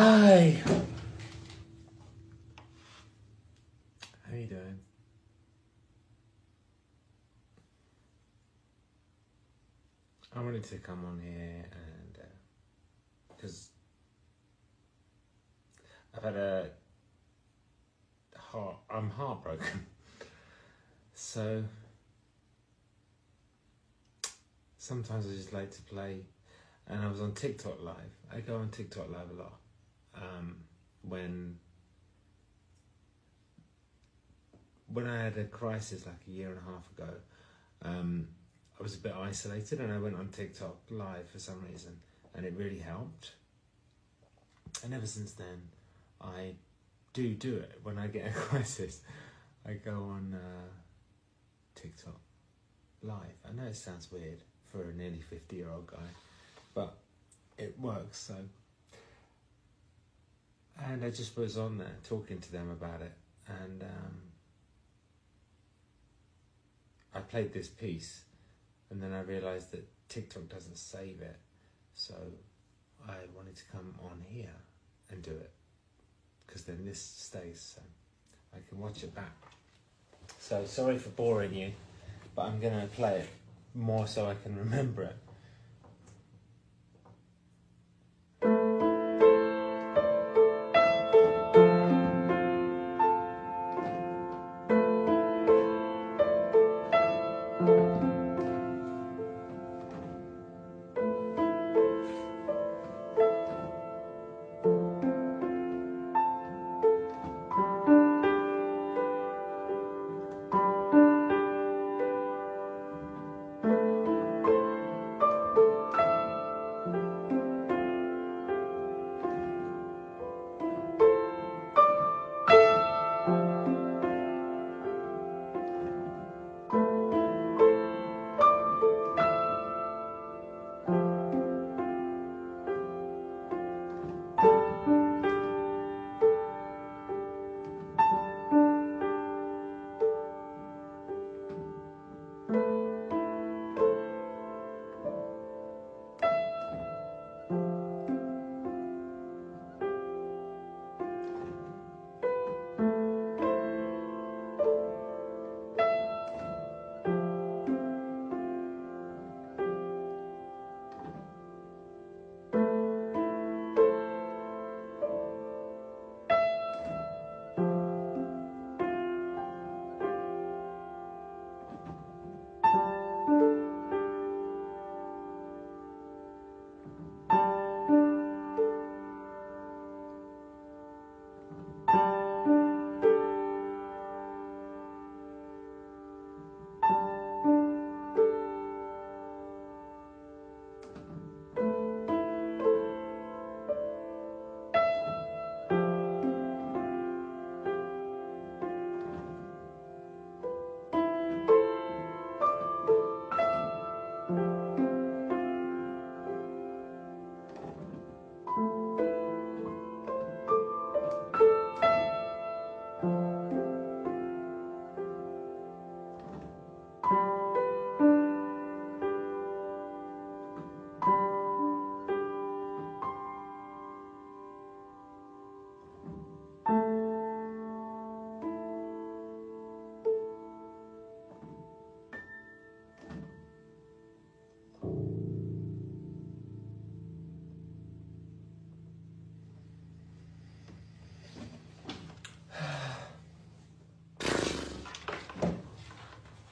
Hi. How you doing? I wanted to come on here and because I've had I'm heartbroken. So sometimes I just like to play, and I was on TikTok live. I go on TikTok live a lot. When I had a crisis like a year and a half ago, I was a bit isolated, and I went on TikTok live for some reason, and it really helped. And ever since then, I do it when I get a crisis. I go on TikTok live. I know it sounds weird for a nearly 50-year-old guy, but it works. So, and I just was on there talking to them about it, and I played this piece, and then I realised that TikTok doesn't save it, so I wanted to come on here and do it, because then this stays, so I can watch it back. So sorry for boring you, but I'm going to play it more so I can remember it.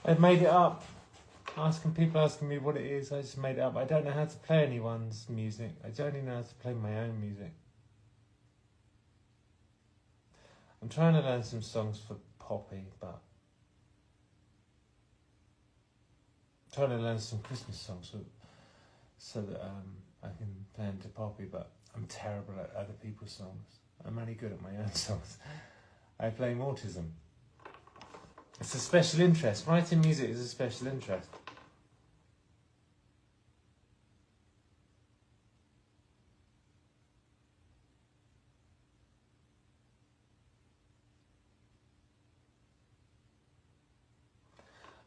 I've made it up. People asking me what it is, I just made it up. I don't know how to play anyone's music. I only know how to play my own music. I'm trying to learn some songs for Poppy, but I'm trying to learn some Christmas songs so that I can play them to Poppy, but I'm terrible at other people's songs. I'm only good at my own songs. I blame autism. It's a special interest. Writing music is a special interest.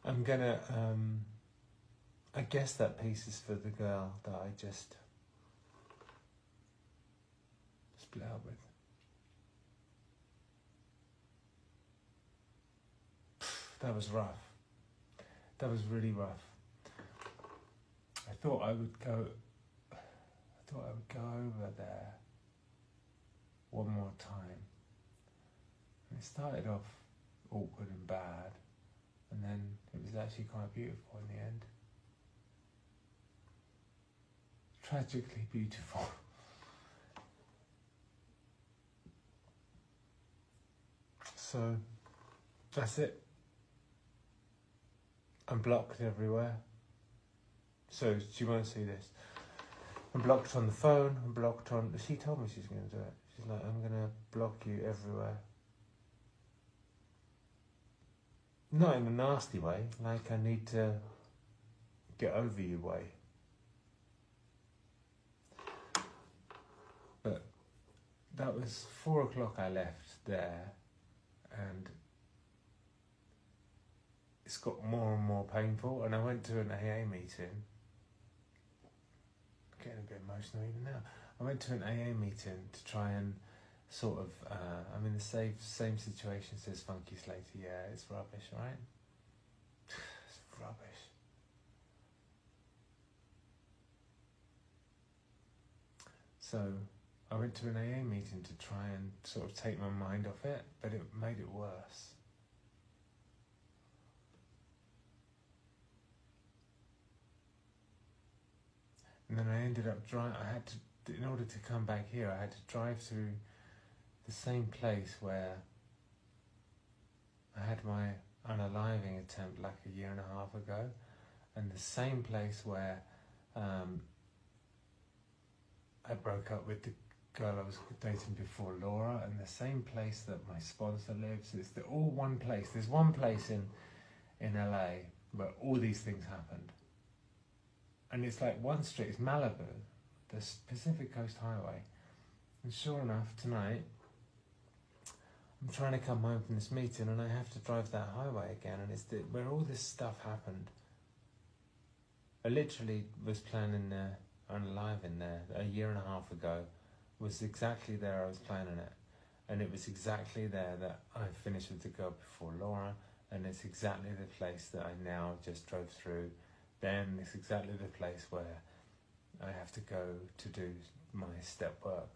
I'm gonna, I guess that piece is for the girl that I just split up with. That was rough. That was really rough. I thought I would go over there one more time. And it started off awkward and bad, and then it was actually quite beautiful in the end. Tragically beautiful. So that's it. I'm blocked everywhere. So do you want to see this? I'm blocked on the phone, I'm blocked on... She told me she's going to do it. She's like, I'm going to block you everywhere. Not in a nasty way, like I need to get over you way. But that was 4 o'clock I left there, and it's got more and more painful, and I went to an AA meeting. I'm getting a bit emotional even now. I went to an AA meeting to try and sort of, I'm in the same situation as Funky Slater. Yeah, it's rubbish, right? It's rubbish. So I went to an AA meeting to try and sort of take my mind off it, but it made it worse. And then I ended up in order to come back here, I had to drive through the same place where I had my unaliving attempt like a 1.5 years ago, and the same place where I broke up with the girl I was dating before, Laura, and the same place that my sponsor lives. It's all one place. There's one place in LA where all these things happened. And it's like one street, it's Malibu, the Pacific Coast Highway. And sure enough, tonight, I'm trying to come home from this meeting and I have to drive that highway again, and it's where all this stuff happened. I literally was planning unaliving there a 1.5 years ago, was exactly there I was planning it. And it was exactly there that I finished with the girl before Laura, and it's exactly the place that I now just drove through. Then it's exactly the place where I have to go to do my step work.